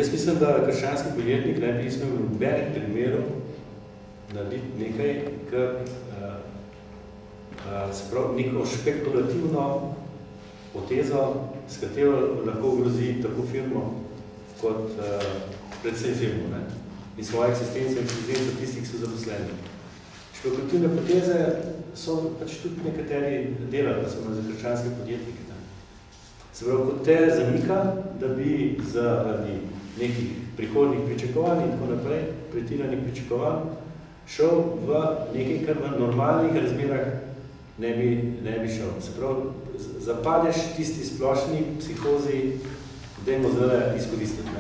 Jaz mislim, da krščanski podjetnik ne bi smel v nobenem primeru narediti nekaj, kar neko špekulativno potezo, s katero lahko grozi tako firmo, kot predvsem firmo, ne? In svojo eksistenco tistih, ki so zaposleni. Špekulativne poteze so pač tudi nekateri delali, da so za krščanske podjetnike. Ne? Se pravi, kot te zamika, da bi zaradi nekih prihodnih pričakovanj in tako naprej, pretiranih pričakovanj, šel v nekaj, kar v normalnih razmerah ne bi šel. Se pravi, zapadeš tisti splošni psihozi, dajmo zdaj izkoristiti,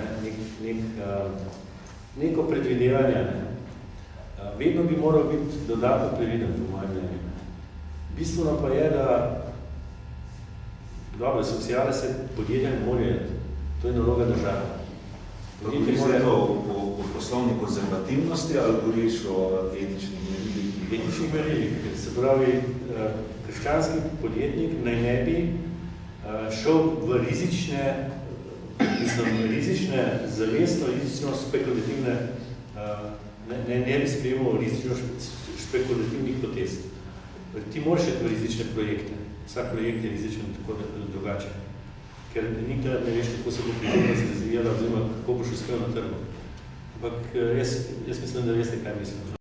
neko predvidevanje. Ne? Vedno bi moral biti dodatno previden, po mojem mnenju. Bistveno pa je, da sociale se podjetja ne morajo, to je naloga države. Govoriš o poslovni konzervativnosti ali govoriš o etičnih merilih? Etičnih merilih. Se pravi, krščanski podjetnik naj ne bi šel v zavestno, rizično spekulativne, ne bi sprejemal rizično špekulativnih potez. Ti moraš iti v rizične projekte. Vsak projekt je rizičen tako drugače. Ker nikdar ne veš, kako se bo prihodnost razvijala, oziroma kako boš uspel na trgu. Ampak jaz mislim, da veste, kaj mislim.